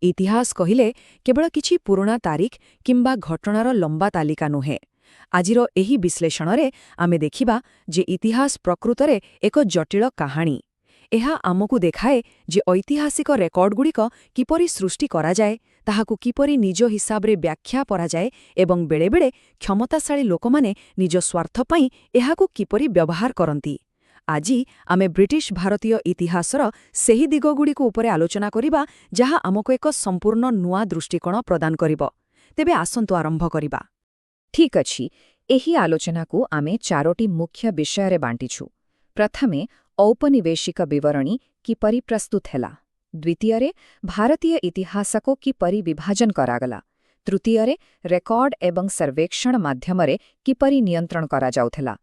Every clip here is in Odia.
ଇତିହାସ କହିଲେ କେବଳ କିଛି ପୁରୁଣା ତାରିଖ କିମ୍ବା ଘଟଣାର ଲମ୍ବା ତାଲିକା ନୁହେଁ। ଆଜିର ଏହି ବିଶ୍ଳେଷଣରେ ଆମେ ଦେଖିବା ଯେ ଇତିହାସ ପ୍ରକୃତରେ ଏକ ଜଟିଳ କାହାଣୀ। ଏହା ଆମକୁ ଦେଖାଏ ଯେ ଐତିହାସିକ ରେକର୍ଡଗୁଡ଼ିକ କିପରି ସୃଷ୍ଟି କରାଯାଏ, ତାହାକୁ କିପରି ନିଜ ହିସାବରେ ବ୍ୟାଖ୍ୟା କରାଯାଏ ଏବଂ ବେଳେବେଳେ କ୍ଷମତାଶାଳୀ ଲୋକମାନେ ନିଜ ସ୍ୱାର୍ଥ ପାଇଁ ଏହାକୁ କିପରି ବ୍ୟବହାର କରନ୍ତି। ଆଜି ଆମେ ବ୍ରିଟିଶ ଭାରତୀୟ ଇତିହାସର ସେହି ଦିଗଗୁଡ଼ିକୁ ଉପରେ ଆଲୋଚନା କରିବା ଯାହା ଆମକୁ ଏକ ସମ୍ପୂର୍ଣ୍ଣ ନୂଆ ଦୃଷ୍ଟିକୋଣ ପ୍ରଦାନ କରିବ। ତେବେ ଆସନ୍ତୁ ଆରମ୍ଭ କରିବା। ଠିକ୍ ଅଛି, ଏହି ଆଲୋଚନାକୁ ଆମେ 4ଟି ମୁଖ୍ୟ ବିଷୟରେ ବାଣ୍ଟିଛୁ। ପ୍ରଥମେ ଔପନିବେଶିକ ବିବରଣୀ କିପରି ପ୍ରସ୍ତୁତ ହେଲା। ଦ୍ୱିତୀୟରେ ଭାରତୀୟ ଇତିହାସକୁ କିପରି ବିଭାଜନ କରାଗଲା। ତୃତୀୟରେ ରେକର୍ଡ ଏବଂ ସର୍ବେକ୍ଷଣ ମାଧ୍ୟମରେ କିପରି ନିୟନ୍ତ୍ରଣ କରାଯାଉଥିଲା।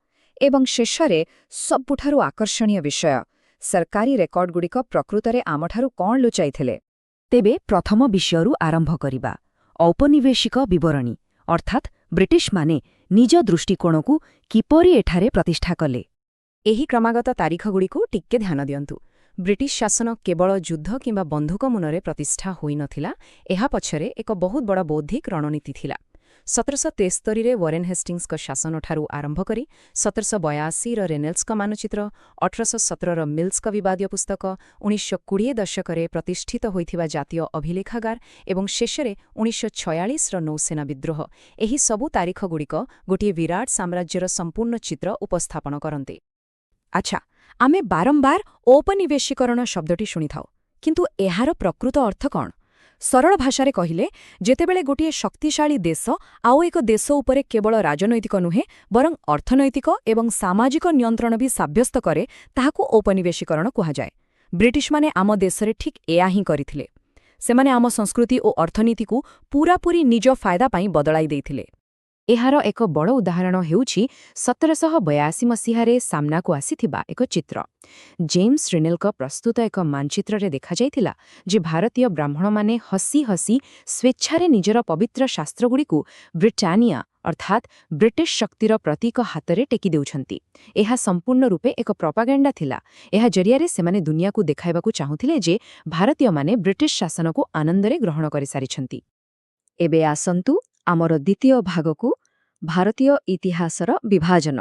ଏବଂ ଶେଷରେ ସବୁଠାରୁ ଆକର୍ଷଣୀୟ ବିଷୟ, ସରକାରୀ ରେକର୍ଡଗୁଡ଼ିକ ପ୍ରକୃତରେ ଆମଠାରୁ କ'ଣ ଲୁଚାଇଥିଲେ। ତେବେ ପ୍ରଥମ ବିଷୟରୁ ଆରମ୍ଭ କରିବା। ଔପନିବେଶିକ ବିବରଣୀ ଅର୍ଥାତ୍ ବ୍ରିଟିଶମାନେ ନିଜ ଦୃଷ୍ଟିକୋଣକୁ କିପରି ଏଠାରେ ପ୍ରତିଷ୍ଠା କଲେ। ଏହି କ୍ରମାଗତ ତାରିଖଗୁଡ଼ିକୁ ଟିକେ ଧ୍ୟାନ ଦିଅନ୍ତୁ। ବ୍ରିଟିଶ ଶାସନ କେବଳ ଯୁଦ୍ଧ କିମ୍ବା ବନ୍ଧୁକ ମୁନରେ ପ୍ରତିଷ୍ଠା ହୋଇନଥିଲା, ଏହା ପଛରେ ଏକ ବହୁତ ବଡ଼ ବୌଦ୍ଧିକ ରଣନୀତି ଥିଲା। 1773ରେ ୱାରେନ୍ ହେଷ୍ଟିଂସଙ୍କ ଶାସନଠାରୁ ଆରମ୍ଭ କରି 1782ର ରେନେଲ୍ସଙ୍କ ମାନଚିତ୍ର, 1817ର ମିଲ୍ସଙ୍କ ବିବାଦୀୟ ପୁସ୍ତକ, 1920 ଦଶକରେ ପ୍ରତିଷ୍ଠିତ ହୋଇଥିବା ଜାତୀୟ ଅଭିଲେଖାଗାର ଏବଂ ଶେଷରେ 1946ର ନୌସେନା ବିଦ୍ରୋହ, ଏହି ସବୁ ତାରିଖଗୁଡ଼ିକ ଗୋଟିଏ ବିରାଟ ସାମ୍ରାଜ୍ୟର ସମ୍ପୂର୍ଣ୍ଣ ଚିତ୍ର ଉପସ୍ଥାପନ କରନ୍ତି। ଆଚ୍ଛା, ଆମେ ବାରମ୍ବାର ଔପନିବେଶୀକରଣ ଶବ୍ଦଟି ଶୁଣିଥାଉ, କିନ୍ତୁ ଏହାର ପ୍ରକୃତ ଅର୍ଥ କ'ଣ? ସରଳ ଭାଷାରେ କହିଲେ, ଯେତେବେଳେ ଗୋଟିଏ ଶକ୍ତିଶାଳୀ ଦେଶ ଆଉ ଏକ ଦେଶ ଉପରେ କେବଳ ରାଜନୈତିକ ନୁହେଁ ବରଂ ଅର୍ଥନୈତିକ ଏବଂ ସାମାଜିକ ନିୟନ୍ତ୍ରଣ ବି ସାବ୍ୟସ୍ତ କରେ, ତାହାକୁ ଔପନିବେଶୀକରଣ କୁହାଯାଏ। ବ୍ରିଟିଶମାନେ ଆମ ଦେଶରେ ଠିକ୍ ଏୟା ହିଁ କରିଥିଲେ। ସେମାନେ ଆମ ସଂସ୍କୃତି ଓ ଅର୍ଥନୀତିକୁ ପୂରାପୂରି ନିଜ ଫାଇଦା ପାଇଁ ବଦଳାଇ ଦେଇଥିଲେ। ଏହାର ଏକ ବଡ଼ ଉଦାହରଣ ହେଉଛି 1782 ମସିହାରେ ସାମ୍ନାକୁ ଆସିଥିବା ଏକ ଚିତ୍ର। ଜେମ୍ସ ରିନେଲ୍ଙ୍କ ପ୍ରସ୍ତୁତ ଏକ ମାନଚିତ୍ରରେ ଦେଖାଯାଇଥିଲା ଯେ ଭାରତୀୟ ବ୍ରାହ୍ମଣମାନେ ହସି ହସି ସ୍ୱେଚ୍ଛାରେ ନିଜର ପବିତ୍ର ଶାସ୍ତ୍ରଗୁଡ଼ିକୁ ବ୍ରିଟାନିଆ ଅର୍ଥାତ୍ ବ୍ରିଟିଶ ଶକ୍ତିର ପ୍ରତୀକ ହାତରେ ଟେକି ଦେଉଛନ୍ତି। ଏହା ସମ୍ପୂର୍ଣ୍ଣ ରୂପେ ଏକ ପ୍ରପାଗାଣ୍ଡା ଥିଲା। ଏହା ଜରିଆରେ ସେମାନେ ଦୁନିଆକୁ ଦେଖାଇବାକୁ ଚାହୁଁଥିଲେ ଯେ ଭାରତୀୟମାନେ ବ୍ରିଟିଶ ଶାସନକୁ ଆନନ୍ଦରେ ଗ୍ରହଣ କରିସାରିଛନ୍ତି। ଏବେ ଆସନ୍ତୁ ଆମର ଦ୍ୱିତୀୟ ଭାଗକୁ, ଭାରତୀୟ ଇତିହାସର ବିଭାଜନ।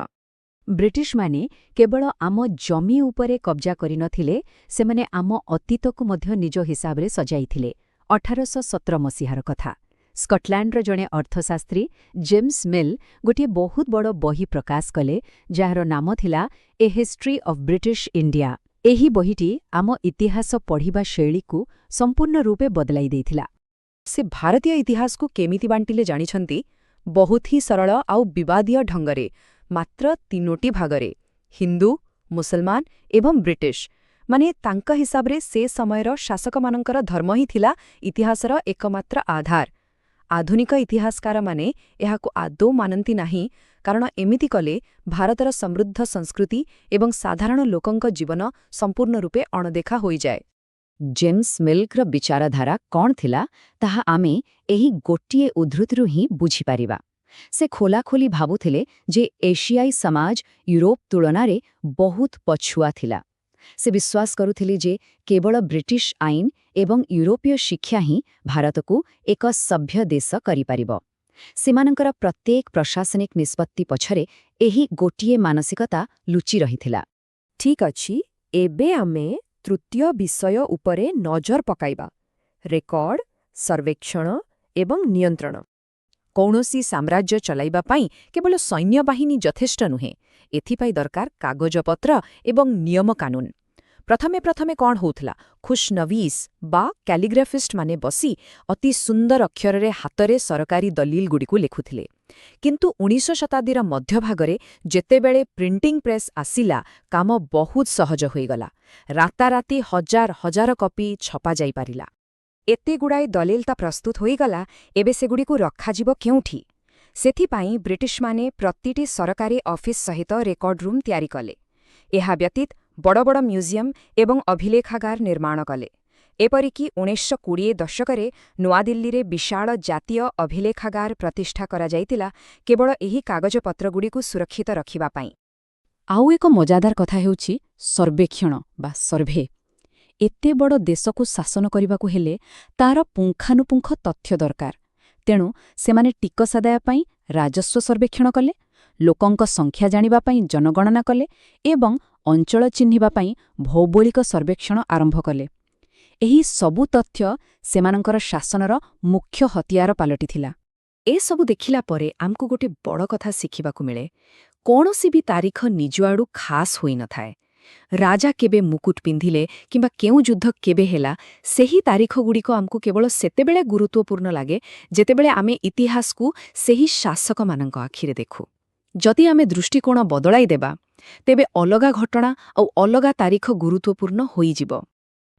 ବ୍ରିଟିଶମାନେ କେବଳ ଆମ ଜମି ଉପରେ କବ୍ଜା କରିନଥିଲେ, ସେମାନେ ଆମ ଅତୀତକୁ ମଧ୍ୟ ନିଜ ହିସାବରେ ସଜାଇଥିଲେ। 1817 ମସିହାର କଥା। ସ୍କଟଲ୍ୟାଣ୍ଡର ଜଣେ ଅର୍ଥଶାସ୍ତ୍ରୀ ଜେମ୍ସ ମିଲ୍ ଗୋଟିଏ ବହୁତ ବଡ଼ ବହି ପ୍ରକାଶ କଲେ, ଯାହାର ନାମ ଥିଲା ଏ ହିଷ୍ଟ୍ରି ଅଫ୍ ବ୍ରିଟିଶ ଇଣ୍ଡିଆ। ଏହି ବହିଟି ଆମ ଇତିହାସ ପଢ଼ିବା ଶୈଳୀକୁ ସମ୍ପୂର୍ଣ୍ଣ ରୂପେ ବଦଳାଇ ଦେଇଥିଲା। ସେ ଭାରତୀୟ ଇତିହାସକୁ କେମିତି ବାଣ୍ଟିଲେ ଜାଣିଛନ୍ତି? ବହୁତ ହିଁ ସରଳ ଆଉ ବିବାଦୀୟ ଢଙ୍ଗରେ, ମାତ୍ର 3ଟି ଭାଗରେ: ହିନ୍ଦୁ, ମୁସଲମାନ ଏବଂ ବ୍ରିଟିଶ। ମାନେ ତାଙ୍କ ହିସାବରେ ସେ ସମୟର ଶାସକମାନଙ୍କର ଧର୍ମ ହିଁ ଥିଲା ଇତିହାସର ଏକମାତ୍ର ଆଧାର। ଆଧୁନିକ ଇତିହାସକାରମାନେ ଏହାକୁ ଆଦୌ ମାନନ୍ତି ନାହିଁ, କାରଣ ଏମିତି କଲେ ଭାରତର ସମୃଦ୍ଧ ସଂସ୍କୃତି ଏବଂ ସାଧାରଣ ଲୋକଙ୍କ ଜୀବନ ସମ୍ପୂର୍ଣ୍ଣ ରୂପେ ଅଣଦେଖା ହୋଇଯାଏ। ଜେମ୍ସ ମିଲ୍ଙ୍କର ବିଚାରଧାରା କ'ଣ ଥିଲା, ତାହା ଆମେ ଏହି ଗୋଟିଏ ଉଦ୍ଧୃତିରୁ ହିଁ ବୁଝିପାରିବା। ସେ ଖୋଲାଖୋଲି ଭାବୁଥିଲେ ଯେ ଏସିଆଇ ସମାଜ ୟୁରୋପ ତୁଳନାରେ ବହୁତ ପଛୁଆ ଥିଲା। ସେ ବିଶ୍ୱାସ କରୁଥିଲେ ଯେ କେବଳ ବ୍ରିଟିଶ ଆଇନ ଏବଂ ୟୁରୋପୀୟ ଶିକ୍ଷା ହିଁ ଭାରତକୁ ଏକ ସଭ୍ୟ ଦେଶ କରିପାରିବ। ସେମାନଙ୍କର ପ୍ରତ୍ୟେକ ପ୍ରଶାସନିକ ନିଷ୍ପତ୍ତି ପଛରେ ଏହି ଗୋଟିଏ ମାନସିକତା ଲୁଚି ରହିଥିଲା। ଠିକ୍ ଅଛି, ଏବେ ଆମେ ତୃତୀୟ ବିଷୟ ଉପରେ ନଜର ପକାଇବା: ରେକର୍ଡ, ସର୍ବେକ୍ଷଣ ଏବଂ ନିୟନ୍ତ୍ରଣ। କୌଣସି ସାମ୍ରାଜ୍ୟ ଚଲାଇବା ପାଇଁ କେବଳ ସୈନ୍ୟବାହିନୀ ଯଥେଷ୍ଟ ନୁହେଁ, ଏଥିପାଇଁ ଦରକାର କାଗଜପତ୍ର ଏବଂ ନିୟମ କାନୁନ। ପ୍ରଥମେ କ'ଣ ହେଉଥିଲା, ଖୁଶନୱିସ୍ ବା କ୍ୟାଲିଗ୍ରାଫିଷ୍ଟମାନେ ବସି ଅତି ସୁନ୍ଦର ଅକ୍ଷରରେ ହାତରେ ସରକାରୀ ଦଲିଲଗୁଡ଼ିକୁ ଲେଖୁଥିଲେ। କିନ୍ତୁ 19 ଶତାବ୍ଦୀର ମଧ୍ୟଭାଗରେ ଯେତେବେଳେ ପ୍ରିଣ୍ଟିଂ ପ୍ରେସ୍ ଆସିଲା, କାମ ବହୁତ ସହଜ ହୋଇଗଲା। ରାତାରାତି ହଜାର ହଜାର କପି ଛପାଯାଇପାରିଲା। ଏତେଗୁଡ଼ାଏ ଦଲିଲତା ପ୍ରସ୍ତୁତ ହୋଇଗଲା, ଏବେ ସେଗୁଡ଼ିକୁ ରଖାଯିବ କେଉଁଠି? ସେଥିପାଇଁ ବ୍ରିଟିଶମାନେ ପ୍ରତିଟି ସରକାରୀ ଅଫିସ ସହିତ ରେକର୍ଡ ରୁମ୍ ତିଆରି କଲେ। ଏହା ବ୍ୟତୀତ ବଡ଼ ବଡ଼ ମ୍ୟୁଜିୟମ ଏବଂ ଅଭିଲେଖାଗାର ନିର୍ମାଣ କଲେ। ଏପରିକି 1920 ଦଶକରେ ନୂଆଦିଲ୍ଲୀରେ ବିଶାଳ ଜାତୀୟ ଅଭିଲେଖାଗାର ପ୍ରତିଷ୍ଠା କରାଯାଇଥିଲା, କେବଳ ଏହି କାଗଜପତ୍ରଗୁଡ଼ିକୁ ସୁରକ୍ଷିତ ରଖିବା ପାଇଁ। ଆଉ ଏକ ମଜାଦାର କଥା ହେଉଛି ସର୍ବେକ୍ଷଣ ବା ସର୍ଭେ। ଏତେ ବଡ଼ ଦେଶକୁ ଶାସନ କରିବାକୁ ହେଲେ ତାର ପୁଙ୍ଖାନୁପୁଙ୍ଖ ତଥ୍ୟ ଦରକାର। ତେଣୁ ସେମାନେ ଟିକସ ଆଦାୟ ପାଇଁ ରାଜସ୍ୱ ସର୍ବେକ୍ଷଣ କଲେ, ଲୋକଙ୍କ ସଂଖ୍ୟା ଜାଣିବା ପାଇଁ ଜନଗଣନା କଲେ ଏବଂ ଅଞ୍ଚଳ ଚିହ୍ନିବା ପାଇଁ ଭୌଗୋଳିକ ସର୍ବେକ୍ଷଣ ଆରମ୍ଭ କଲେ। ଏହି ସବୁ ତଥ୍ୟ ସେମାନଙ୍କର ଶାସନର ମୁଖ୍ୟ ହତିଆର ପାଲଟିଥିଲା। ଏସବୁ ଦେଖିଲା ପରେ ଆମକୁ ଗୋଟେ ବଡ଼ କଥା ଶିଖିବାକୁ ମିଳେ। କୌଣସି ବି ତାରିଖ ନିଜ ଆଡ଼ୁ ଖାସ୍ ହୋଇନଥାଏ। ରାଜା କେବେ ମୁକୁଟ ପିନ୍ଧିଲେ କିମ୍ବା କେଉଁ ଯୁଦ୍ଧ କେବେ ହେଲା, ସେହି ତାରିଖଗୁଡ଼ିକ ଆମକୁ କେବଳ ସେତେବେଳେ ଗୁରୁତ୍ୱପୂର୍ଣ୍ଣ ଲାଗେ ଯେତେବେଳେ ଆମେ ଇତିହାସକୁ ସେହି ଶାସକମାନଙ୍କ ଆଖିରେ ଦେଖୁ। ଯଦି ଆମେ ଦୃଷ୍ଟିକୋଣ ବଦଳାଇ ଦେବା, ତେବେ ଅଲଗା ଘଟଣା ଆଉ ଅଲଗା ତାରିଖ ଗୁରୁତ୍ୱପୂର୍ଣ୍ଣ ହୋଇଯିବ।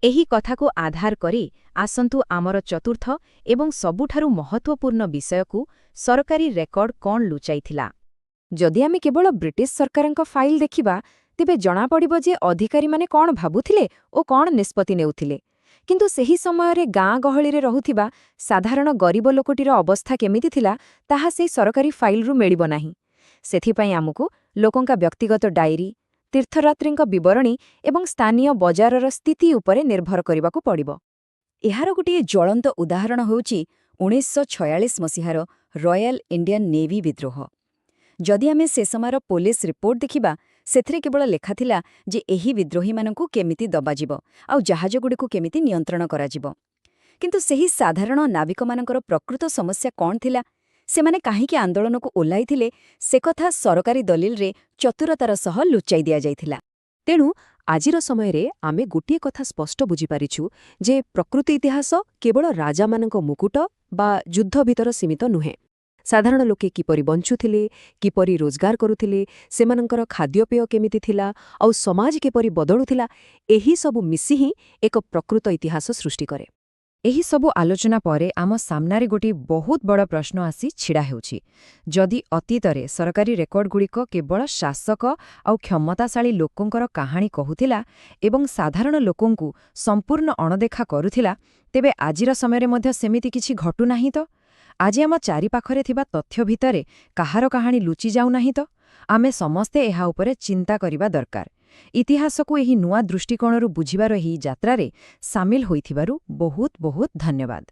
ଏହି କଥାକୁ ଆଧାର କରି ଆସନ୍ତୁ ଆମର ଚତୁର୍ଥ ଏବଂ ସବୁଠାରୁ ମହତ୍ତ୍ୱପୂର୍ଣ୍ଣ ବିଷୟକୁ, ସରକାରୀ ରେକର୍ଡ କ'ଣ ଲୁଚାଇଥିଲା। ଯଦି ଆମେ କେବଳ ବ୍ରିଟିଶ ସରକାରଙ୍କ ଫାଇଲ ଦେଖିବା, ତେବେ ଜଣାପଡ଼ିବ ଯେ ଅଧିକାରୀମାନେ କ'ଣ ଭାବୁଥିଲେ ଓ କ'ଣ ନିଷ୍ପତ୍ତି ନେଉଥିଲେ। କିନ୍ତୁ ସେହି ସମୟରେ ଗାଁ ଗହଳିରେ ରହୁଥିବା ସାଧାରଣ ଗରିବ ଲୋକଟିର ଅବସ୍ଥା କେମିତି ଥିଲା, ତାହା ସେହି ସରକାରୀ ଫାଇଲରୁ ମିଳିବ ନାହିଁ। ସେଥିପାଇଁ ଆମକୁ ଲୋକଙ୍କ ବ୍ୟକ୍ତିଗତ ଡାଏରୀ, ତୀର୍ଥଯାତ୍ରୀଙ୍କ ବିବରଣୀ ଏବଂ ସ୍ଥାନୀୟ ବଜାରର ସ୍ଥିତି ଉପରେ ନିର୍ଭର କରିବାକୁ ପଡ଼ିବ। ଏହାର ଗୋଟିଏ ଜ୍ୱଳନ୍ତ ଉଦାହରଣ ହେଉଛି 1946 ମସିହାର ରୟାଲ ଇଣ୍ଡିଆନ୍ ନେଭି ବିଦ୍ରୋହ। ଯଦି ଆମେ ସେ ସମୟର ପୋଲିସ ରିପୋର୍ଟ ଦେଖିବା, ସେଥିରେ କେବଳ ଲେଖାଥିଲା ଯେ ଏହି ବିଦ୍ରୋହୀମାନଙ୍କୁ କେମିତି ଦବାଯିବ ଆଉ ଜାହାଜଗୁଡ଼ିକୁ କେମିତି ନିୟନ୍ତ୍ରଣ କରାଯିବ। କିନ୍ତୁ ସେହି ସାଧାରଣ ନାବିକମାନଙ୍କର ପ୍ରକୃତ ସମସ୍ୟା କ'ଣ ଥିଲା, ସେମାନେ କାହିଁକି ଆନ୍ଦୋଳନକୁ ଓହ୍ଲାଇଥିଲେ, ସେକଥା ସରକାରୀ ଦଲିଲରେ ଚତୁରତାର ସହ ଲୁଚାଇ ଦିଆଯାଇଥିଲା। ତେଣୁ ଆଜିର ସମୟରେ ଆମେ ଗୋଟିଏ କଥା ସ୍ପଷ୍ଟ ବୁଝିପାରିଛୁ ଯେ ପ୍ରକୃତ ଇତିହାସ କେବଳ ରାଜାମାନଙ୍କ ମୁକୁଟ ବା ଯୁଦ୍ଧ ଭିତର ସୀମିତ ନୁହେଁ। ସାଧାରଣ ଲୋକେ କିପରି ବଞ୍ଚୁଥିଲେ, କିପରି ରୋଜଗାର କରୁଥିଲେ, ସେମାନଙ୍କର ଖାଦ୍ୟପେୟ କେମିତି ଥିଲା ଆଉ ସମାଜ କିପରି ବଦଳୁଥିଲା, ଏହି ସବୁ ମିଶି ହିଁ ଏକ ପ୍ରକୃତ ଇତିହାସ ସୃଷ୍ଟି କରେ। ଏହି ସବୁ ଆଲୋଚନା ପରେ ଆମ ସାମ୍ନାରେ ଗୋଟିଏ ବହୁତ ବଡ଼ ପ୍ରଶ୍ନ ଆସି ଛିଡ଼ା ହେଉଛି। ଯଦି ଅତୀତରେ ସରକାରୀ ରେକର୍ଡଗୁଡ଼ିକ କେବଳ ଶାସକ ଆଉ କ୍ଷମତାଶାଳୀ ଲୋକଙ୍କର କାହାଣୀ କହୁଥିଲା ଏବଂ ସାଧାରଣ ଲୋକଙ୍କୁ ସମ୍ପୂର୍ଣ୍ଣ ଅଣଦେଖା କରୁଥିଲା, ତେବେ ଆଜିର ସମୟରେ ମଧ୍ୟ ସେମିତି କିଛି ଘଟୁନାହିଁ ତ? ଆଜି ଆମ ଚାରିପାଖରେ ଥିବା ତଥ୍ୟ ଭିତରେ କାହାର କାହାଣୀ ଲୁଚି ଯାଉନାହିଁ ତ? ଆମେ ସମସ୍ତେ ଏହା ଉପରେ ଚିନ୍ତା କରିବା ଦରକାର। ଇତିହାସକୁ ଏହି ନୂଆ ଦୃଷ୍ଟିକୋଣରୁ ବୁଝିବାର ଏହି ଯାତ୍ରାରେ ସାମିଲ ହୋଇଥିବାରୁ ବହୁତ ବହୁତ ଧନ୍ୟବାଦ।